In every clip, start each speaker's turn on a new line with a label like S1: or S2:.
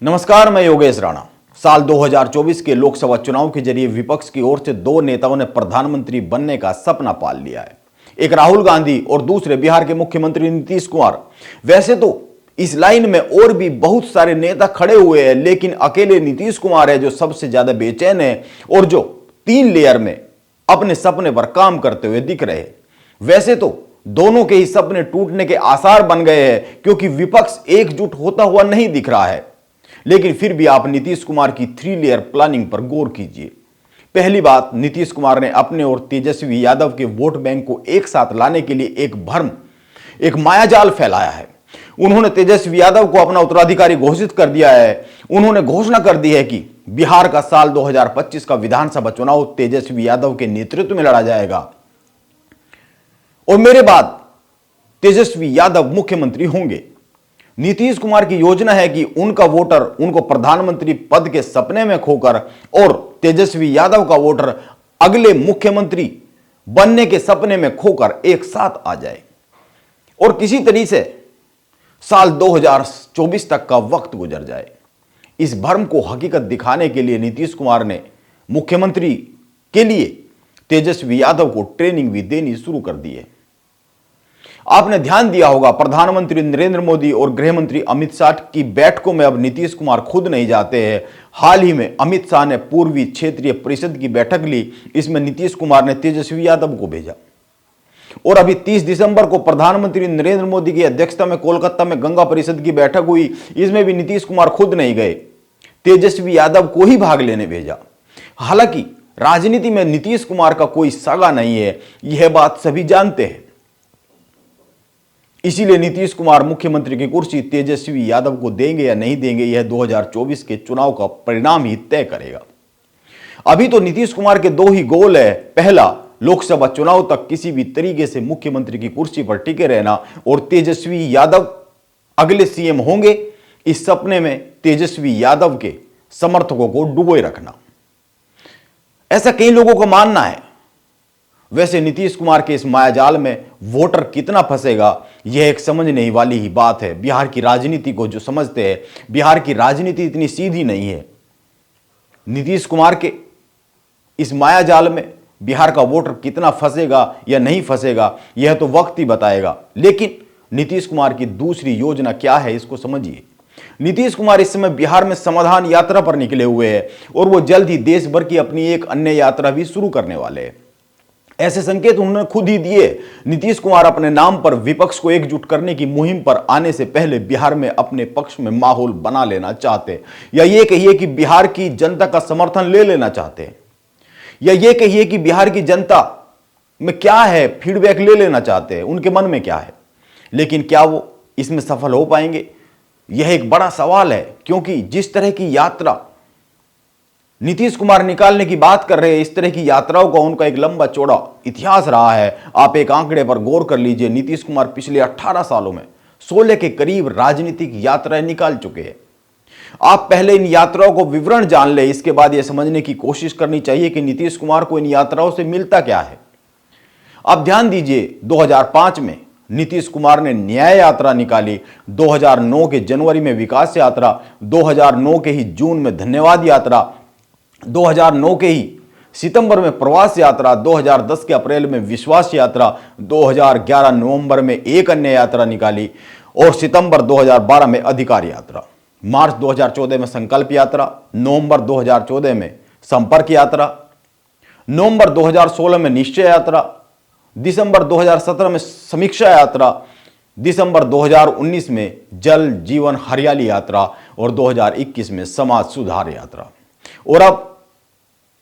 S1: नमस्कार, मैं योगेश राणा। साल 2024 के लोकसभा चुनाव के जरिए विपक्ष की ओर से दो नेताओं ने प्रधानमंत्री बनने का सपना पाल लिया है। एक राहुल गांधी और दूसरे बिहार के मुख्यमंत्री नीतीश कुमार। वैसे तो इस लाइन में और भी बहुत सारे नेता खड़े हुए हैं, लेकिन अकेले नीतीश कुमार है जो सबसे ज्यादा बेचैन है और जो 3 लेयर में अपने सपने पर काम करते हुए दिख रहे हैं। वैसे तो दोनों के ही सपने टूटने के आसार बन गए हैं, क्योंकि विपक्ष एकजुट होता हुआ नहीं दिख रहा है। लेकिन फिर भी आप नीतीश कुमार की 3 लेयर प्लानिंग पर गौर कीजिए। पहली बात, नीतीश कुमार ने अपने और तेजस्वी यादव के वोट बैंक को एक साथ लाने के लिए एक मायाजाल फैलाया है। उन्होंने तेजस्वी यादव को अपना उत्तराधिकारी घोषित कर दिया है। उन्होंने घोषणा कर दी है कि बिहार का साल 2025 का विधानसभा चुनाव तेजस्वी यादव के नेतृत्व में लड़ा जाएगा और मेरे बाद तेजस्वी यादव मुख्यमंत्री होंगे। नीतीश कुमार की योजना है कि उनका वोटर उनको प्रधानमंत्री पद के सपने में खोकर और तेजस्वी यादव का वोटर अगले मुख्यमंत्री बनने के सपने में खोकर एक साथ आ जाए और किसी तरीके से साल 2024 तक का वक्त गुजर जाए। इस भ्रम को हकीकत दिखाने के लिए नीतीश कुमार ने मुख्यमंत्री के लिए तेजस्वी यादव को ट्रेनिंग भी देनी शुरू कर दी है। आपने ध्यान दिया होगा, प्रधानमंत्री नरेंद्र मोदी और गृह मंत्री अमित शाह की बैठकों में अब नीतीश कुमार खुद नहीं जाते हैं। हाल ही में अमित शाह ने पूर्वी क्षेत्रीय परिषद की बैठक ली। इसमें नीतीश कुमार ने तेजस्वी यादव को भेजा और अभी 30 दिसंबर को प्रधानमंत्री नरेंद्र मोदी की अध्यक्षता में कोलकाता में गंगा परिषद की बैठक हुई। इसमें भी नीतीश कुमार खुद नहीं गए, तेजस्वी यादव को ही भाग लेने भेजा। हालांकि राजनीति में नीतीश कुमार का कोई सगा नहीं है, यह बात सभी जानते हैं। इसीलिए नीतीश कुमार मुख्यमंत्री की कुर्सी तेजस्वी यादव को देंगे या नहीं देंगे, यह 2024 के चुनाव का परिणाम ही तय करेगा। अभी तो नीतीश कुमार के 2 ही गोल है। पहला, लोकसभा चुनाव तक किसी भी तरीके से मुख्यमंत्री की कुर्सी पर टिके रहना और तेजस्वी यादव अगले सीएम होंगे, इस सपने में तेजस्वी यादव के समर्थकों को डुबोए रखना, ऐसा कई लोगों का मानना है। वैसे नीतीश कुमार के इस मायाजाल में वोटर कितना फंसेगा, यह एक समझने ही वाली ही बात है। बिहार की राजनीति को जो समझते हैं, बिहार की राजनीति इतनी सीधी नहीं है। नीतीश कुमार के इस मायाजाल में बिहार का वोटर कितना फंसेगा या नहीं फंसेगा, यह तो वक्त ही बताएगा। लेकिन नीतीश कुमार की दूसरी योजना क्या है, इसको समझिए। नीतीश कुमार इस समय बिहार में समाधान यात्रा पर निकले हुए हैं और वो जल्द ही देश भर की अपनी एक अन्य यात्रा भी शुरू करने वाले हैं। ऐसे संकेत उन्होंने खुद ही दिए। नीतीश कुमार अपने नाम पर विपक्ष को एकजुट करने की मुहिम पर आने से पहले बिहार में अपने पक्ष में माहौल बना लेना चाहते, या ये कहिए कि बिहार की जनता का समर्थन ले लेना चाहते, या ये कहिए कि बिहार की जनता में क्या है फीडबैक ले लेना चाहते हैं, उनके मन में क्या है। लेकिन क्या वो इसमें सफल हो पाएंगे, यह एक बड़ा सवाल है। क्योंकि जिस तरह की यात्रा नीतीश कुमार निकालने की बात कर रहे हैं, इस तरह की यात्राओं का उनका एक लंबा चौड़ा इतिहास रहा है। आप एक आंकड़े पर गौर कर लीजिए, नीतीश कुमार पिछले 18 सालों में 16 के करीब राजनीतिक यात्राएं निकाल चुके हैं। आप पहले इन यात्राओं को विवरण जान ले, इसके बाद यह समझने की कोशिश करनी चाहिए कि नीतीश कुमार को इन यात्राओं से मिलता क्या है। आप ध्यान दीजिए, 2005 में नीतीश कुमार ने न्याय यात्रा निकाली, 2009 के जनवरी में विकास यात्रा, 2009 के ही जून में धन्यवाद यात्रा, 2009 के ही सितंबर में प्रवास यात्रा, 2010 के अप्रैल में विश्वास यात्रा, 2011 नवंबर में एक अन्य यात्रा निकाली और सितंबर 2012 में अधिकार यात्रा, मार्च 2014 में संकल्प यात्रा, नवंबर 2014 में संपर्क यात्रा, नवंबर 2016 में निश्चय यात्रा, दिसंबर 2017 में समीक्षा यात्रा, दिसंबर 2019 में जल जीवन हरियाली यात्रा और 2021 में समाज सुधार यात्रा। और अब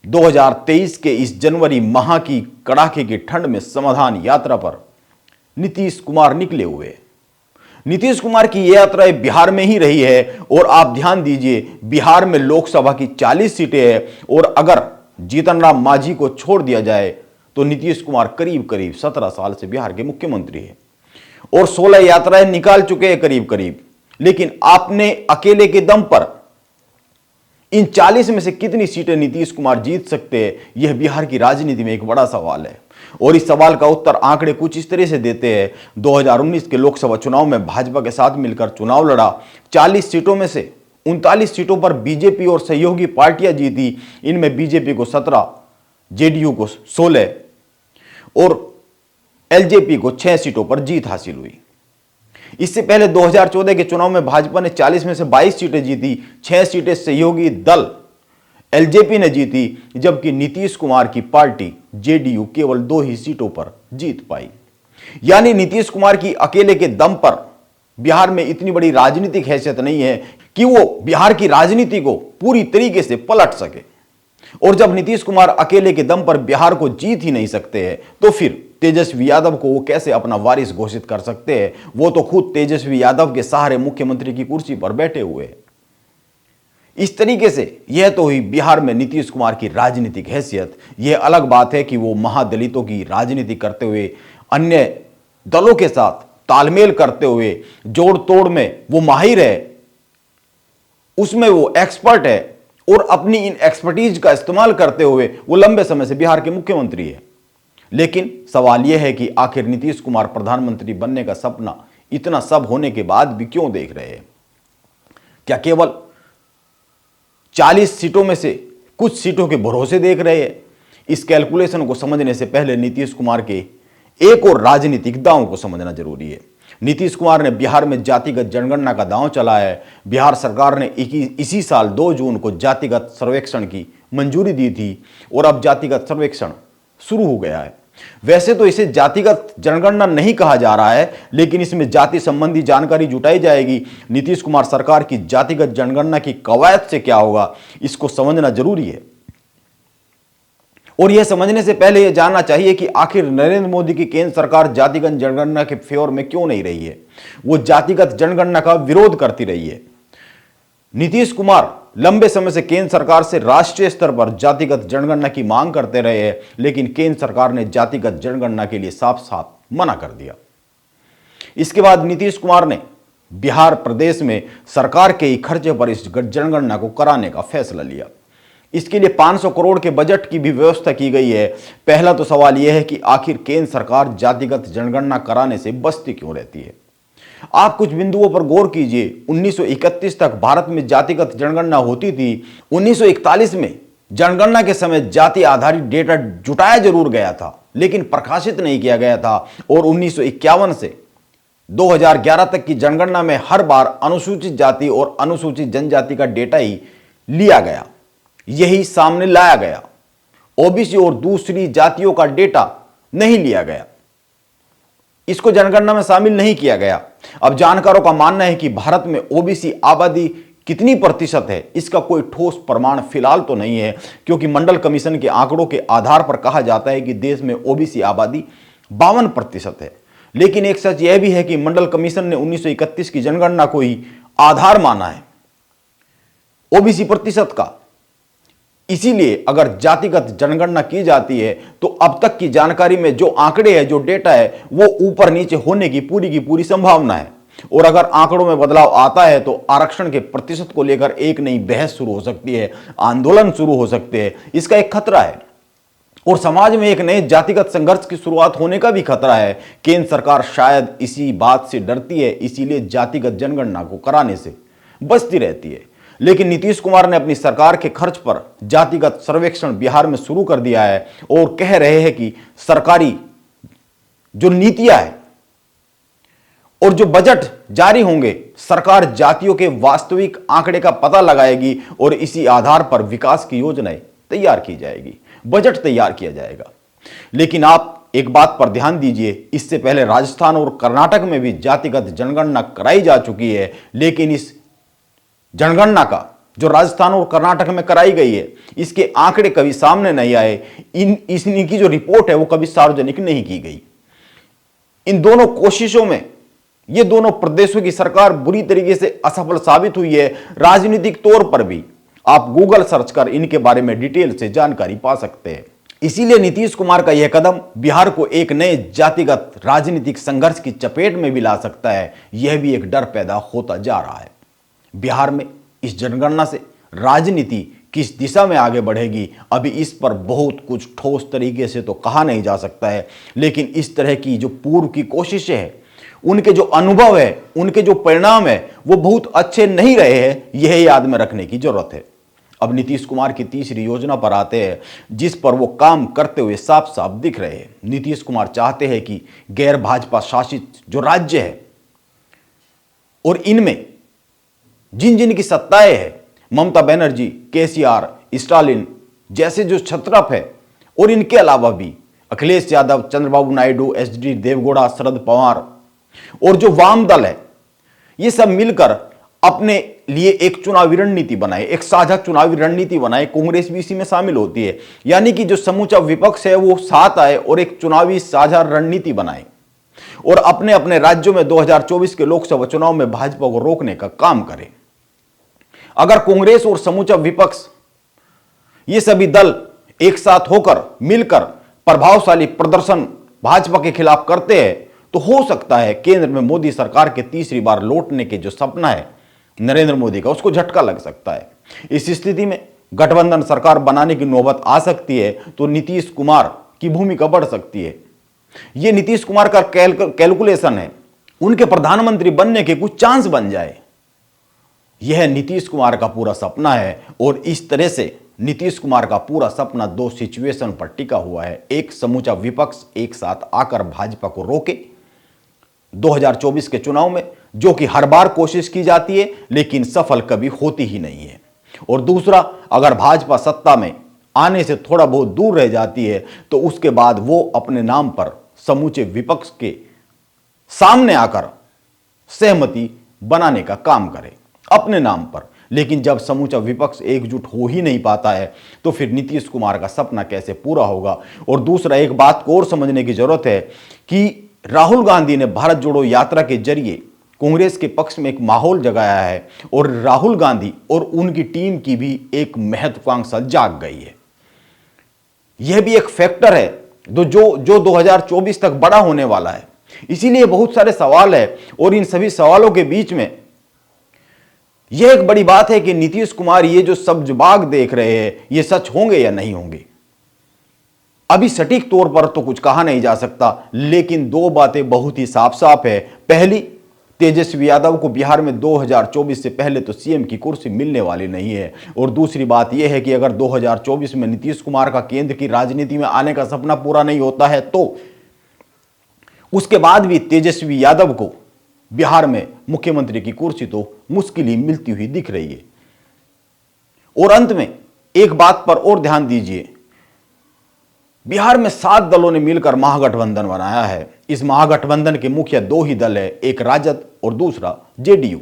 S1: 2023 के इस जनवरी माह की कड़ाके की ठंड में समाधान यात्रा पर नीतीश कुमार निकले हुए। नीतीश कुमार की यह यात्रा बिहार में ही रही है और आप ध्यान दीजिए, बिहार में लोकसभा की 40 सीटें हैं और अगर जीतन राम मांझी को छोड़ दिया जाए तो नीतीश कुमार करीब करीब 17 साल से बिहार के मुख्यमंत्री हैं और 16 यात्राएं निकाल चुके हैं करीब करीब। लेकिन आपने अकेले के दम पर इन 40 में से कितनी सीटें नीतीश कुमार जीत सकते हैं, यह बिहार की राजनीति में एक बड़ा सवाल है। और इस सवाल का उत्तर आंकड़े कुछ इस तरह से देते हैं। 2019 के लोकसभा चुनाव में भाजपा के साथ मिलकर चुनाव लड़ा, 40 सीटों में से 39 सीटों पर बीजेपी और सहयोगी पार्टियां जीती। इनमें बीजेपी को 17, जेडीयू को 16 और एलजेपी को 6 सीटों पर जीत हासिल हुई। इससे पहले 2014 के चुनाव में भाजपा ने 40 में से 22 सीटें जीती, 6 सीटें सहयोगी दल एलजेपी ने जीती, जबकि नीतीश कुमार की पार्टी जेडीयू केवल 2 ही सीटों पर जीत पाई। यानी नीतीश कुमार की अकेले के दम पर बिहार में इतनी बड़ी राजनीतिक हैसियत नहीं है कि वो बिहार की राजनीति को पूरी तरीके से पलट सके। और जब नीतीश कुमार अकेले के दम पर बिहार को जीत ही नहीं सकते हैं, तो फिर तेजस्वी यादव को वो कैसे अपना वारिस घोषित कर सकते हैं? वो तो खुद तेजस्वी यादव के सहारे मुख्यमंत्री की कुर्सी पर बैठे हुए हैं। इस तरीके से यह तो हुई बिहार में नीतीश कुमार की राजनीतिक हैसियत। यह अलग बात है कि वो महादलितों की राजनीति करते हुए, अन्य दलों के साथ तालमेल करते हुए, जोड़ तोड़ में वो माहिर है, उसमें वो एक्सपर्ट है और अपनी इन एक्सपर्टीज का इस्तेमाल करते हुए वो लंबे समय से बिहार के मुख्यमंत्री है। लेकिन सवाल यह है कि आखिर नीतीश कुमार प्रधानमंत्री बनने का सपना इतना सब होने के बाद भी क्यों देख रहे हैं? क्या केवल 40 सीटों में से कुछ सीटों के भरोसे देख रहे हैं? इस कैलकुलेशन को समझने से पहले नीतीश कुमार के एक और राजनीतिक दांव को समझना जरूरी है। नीतीश कुमार ने बिहार में जातिगत जनगणना का दांव चला है। बिहार सरकार ने इसी साल 2 जून को जातिगत सर्वेक्षण की मंजूरी दी थी और अब जातिगत सर्वेक्षण शुरू हो गया है। वैसे तो इसे जातिगत जनगणना नहीं कहा जा रहा है, लेकिन इसमें जाति संबंधी जानकारी जुटाई जाएगी। नीतीश कुमार सरकार की जातिगत जनगणना की कवायद से क्या होगा, इसको समझना जरूरी है। और यह समझने से पहले यह जानना चाहिए कि आखिर नरेंद्र मोदी की केंद्र सरकार जातिगत जनगणना के फेवर में क्यों नहीं रही है। वो जातिगत जनगणना का विरोध करती रही है। नीतीश कुमार लंबे समय से केंद्र सरकार से राष्ट्रीय स्तर पर जातिगत जनगणना की मांग करते रहे हैं, लेकिन केंद्र सरकार ने जातिगत जनगणना के लिए साफ साफ मना कर दिया। इसके बाद नीतीश कुमार ने बिहार प्रदेश में सरकार के ही खर्चे पर इस जनगणना को कराने का फैसला लिया। इसके लिए 500 करोड़ के बजट की भी व्यवस्था की गई है। पहला तो सवाल यह है कि आखिर केंद्र सरकार जातिगत जनगणना कराने से बचती क्यों रहती है? आप कुछ बिंदुओं पर गौर कीजिए। 1931 तक भारत में जातिगत जनगणना होती थी। 1941 में जनगणना के समय जाति आधारित डेटा जुटाया जरूर गया था, लेकिन प्रकाशित नहीं किया गया था। और 1951 से 2011 तक की जनगणना में हर बार अनुसूचित जाति और अनुसूचित जनजाति का डेटा ही लिया गया, यही सामने लाया गया। ओबीसी और दूसरी जातियों का डेटा नहीं लिया गया, इसको जनगणना में शामिल नहीं किया गया। अब जानकारों का मानना है कि भारत में ओबीसी आबादी कितनी प्रतिशत है, इसका कोई ठोस प्रमाण फिलहाल तो नहीं है, क्योंकि मंडल कमीशन के आंकड़ों के आधार पर कहा जाता है कि देश में ओबीसी आबादी 52% है। लेकिन एक सच यह भी है कि मंडल कमीशन ने 1931 की जनगणना को ही आधार माना है ओबीसी प्रतिशत का। इसीलिए अगर जातिगत जनगणना की जाती है तो अब तक की जानकारी में जो आंकड़े हैं, जो डेटा है, वो ऊपर नीचे होने की पूरी संभावना है। और अगर आंकड़ों में बदलाव आता है तो आरक्षण के प्रतिशत को लेकर एक नई बहस शुरू हो सकती है, आंदोलन शुरू हो सकते हैं। इसका एक खतरा है और समाज में एक नए जातिगत संघर्ष की शुरुआत होने का भी खतरा है। केंद्र सरकार शायद इसी बात से डरती है, इसीलिए जातिगत जनगणना को कराने से बचती रहती है। लेकिन नीतीश कुमार ने अपनी सरकार के खर्च पर जातिगत सर्वेक्षण बिहार में शुरू कर दिया है और कह रहे हैं कि सरकारी जो नीतियां हैं और जो बजट जारी होंगे, सरकार जातियों के वास्तविक आंकड़े का पता लगाएगी और इसी आधार पर विकास की योजनाएं तैयार की जाएगी, बजट तैयार किया जाएगा। लेकिन आप एक बात पर ध्यान दीजिए, इससे पहले राजस्थान और कर्नाटक में भी जातिगत जनगणना कराई जा चुकी है, लेकिन इस जनगणना का जो राजस्थान और कर्नाटक में कराई गई है, इसके आंकड़े कभी सामने नहीं आए। इनकी जो रिपोर्ट है वो कभी सार्वजनिक नहीं की गई। इन दोनों कोशिशों में ये दोनों प्रदेशों की सरकार बुरी तरीके से असफल साबित हुई है। राजनीतिक तौर पर भी आप गूगल सर्च कर इनके बारे में डिटेल से जानकारी पा सकते हैं। इसीलिए नीतीश कुमार का यह कदम बिहार को एक नए जातिगत राजनीतिक संघर्ष की चपेट में भी ला सकता है। यह भी एक डर पैदा होता जा रहा है। बिहार में इस जनगणना से राजनीति किस दिशा में आगे बढ़ेगी, अभी इस पर बहुत कुछ ठोस तरीके से तो कहा नहीं जा सकता है। लेकिन इस तरह की जो पूर्व की कोशिशें हैं उनके जो अनुभव है, उनके जो परिणाम है, वो बहुत अच्छे नहीं रहे हैं, यह याद में रखने की जरूरत है। अब नीतीश कुमार की तीसरी योजना पर आते हैं, जिस पर वो काम करते हुए साफ साफ दिख रहे हैं। नीतीश कुमार चाहते हैं कि गैर भाजपा शासित जो राज्य है और इनमें जिन जिन की सत्ताएं हैं, ममता बनर्जी, केसीआर, स्टालिन जैसे जो छत्रप है, और इनके अलावा भी अखिलेश यादव, चंद्रबाबू नायडू, एचडी देवगौड़ा, शरद पवार और जो वाम दल है, ये सब मिलकर अपने लिए एक चुनावी रणनीति बनाए, एक साझा चुनावी रणनीति बनाए। कांग्रेस भी इसी में शामिल होती है, यानी कि जो समूचा विपक्ष है वो साथ आए और एक चुनावी साझा रणनीति बनाए और अपने अपने राज्यों में 2024 के लोकसभा चुनाव में भाजपा को रोकने का काम करे। अगर कांग्रेस और समूचा विपक्ष ये सभी दल एक साथ होकर मिलकर प्रभावशाली प्रदर्शन भाजपा के खिलाफ करते हैं तो हो सकता है केंद्र में मोदी सरकार के तीसरी बार लौटने के जो सपना है नरेंद्र मोदी का, उसको झटका लग सकता है। इस स्थिति में गठबंधन सरकार बनाने की नौबत आ सकती है तो नीतीश कुमार की भूमिका बढ़ सकती है। यह नीतीश कुमार का कैलकुलेशन है, उनके प्रधानमंत्री बनने के कुछ चांस बन जाए, यह नीतीश कुमार का पूरा सपना है। और इस तरह से नीतीश कुमार का पूरा सपना दो सिचुएशन पर टिका हुआ है। एक, समूचा विपक्ष एक साथ आकर भाजपा को रोके 2024 के चुनाव में, जो कि हर बार कोशिश की जाती है लेकिन सफल कभी होती ही नहीं है। और दूसरा, अगर भाजपा सत्ता में आने से थोड़ा बहुत दूर रह जाती है तो उसके बाद वो अपने नाम पर समूचे विपक्ष के सामने आकर सहमति बनाने का काम करे अपने नाम पर। लेकिन जब समूचा विपक्ष एकजुट हो ही नहीं पाता है तो फिर नीतीश कुमार का सपना कैसे पूरा होगा। और दूसरा, एक बात को और समझने की जरूरत है कि राहुल गांधी ने भारत जोड़ो यात्रा के जरिए कांग्रेस के पक्ष में एक माहौल जगाया है और राहुल गांधी और उनकी टीम की भी एक महत्वाकांक्षा जाग गई है। यह भी एक फैक्टर है जो 2024 तक बड़ा होने वाला है। इसीलिए बहुत सारे सवाल है और इन सभी सवालों के बीच में यह एक बड़ी बात है कि नीतीश कुमार ये जो सब्ज बाग देख रहे हैं ये सच होंगे या नहीं होंगे। अभी सटीक तौर पर तो कुछ कहा नहीं जा सकता, लेकिन दो बातें बहुत ही साफ साफ है। पहली, तेजस्वी यादव को बिहार में 2024 से पहले तो सीएम की कुर्सी मिलने वाली नहीं है। और दूसरी बात यह है कि अगर 2024 में नीतीश कुमार का केंद्र की राजनीति में आने का सपना पूरा नहीं होता है तो उसके बाद भी तेजस्वी यादव को बिहार में मुख्यमंत्री की कुर्सी तो मुश्किल ही मिलती हुई दिख रही है। और अंत में एक बात पर और ध्यान दीजिए, बिहार में 7 दलों ने मिलकर महागठबंधन बनाया है। इस महागठबंधन के मुख्य दो ही दल है, एक राजद और दूसरा जेडीयू।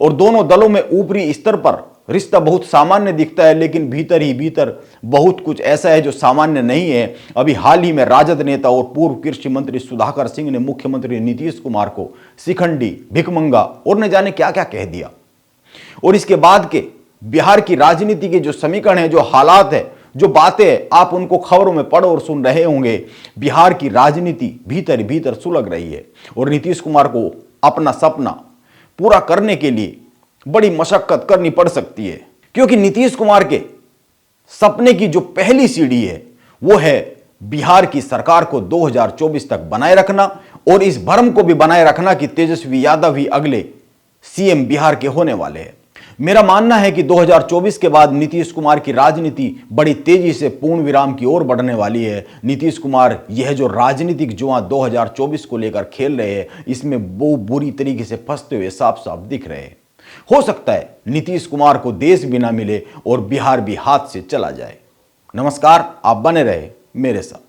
S1: और दोनों दलों में ऊपरी स्तर पर रिश्ता बहुत सामान्य दिखता है, लेकिन भीतर ही भीतर बहुत कुछ ऐसा है जो सामान्य नहीं है। अभी हाल ही में राजद नेता और पूर्व कृषि मंत्री सुधाकर सिंह ने मुख्यमंत्री नीतीश कुमार को शिखंडी, भिखमंगा और न जाने क्या क्या कह दिया। और इसके बाद के बिहार की राजनीति के जो समीकरण है, जो हालात है, जो बातें आप उनको खबरों में पढ़ और सुन रहे होंगे, बिहार की राजनीति भीतर भीतर सुलग रही है। और नीतीश कुमार को अपना सपना पूरा करने के लिए बड़ी मशक्कत करनी पड़ सकती है, क्योंकि नीतीश कुमार के सपने की जो पहली सीढ़ी है वो है बिहार की सरकार को 2024 तक बनाए रखना और इस भ्रम को भी बनाए रखना कि तेजस्वी यादव ही अगले सीएम बिहार के होने वाले हैं। मेरा मानना है कि 2024 के बाद नीतीश कुमार की राजनीति बड़ी तेजी से पूर्ण विराम की ओर बढ़ने वाली है। नीतीश कुमार यह जो राजनीतिक जुआ 2024 को लेकर खेल रहे हैं, इसमें वो बुरी तरीके से फंसते हुए साफ साफ दिख रहे हैं। हो सकता है नीतीश कुमार को देश भी ना मिले और बिहार भी हाथ से चला जाए। नमस्कार, आप बने रहे मेरे साथ।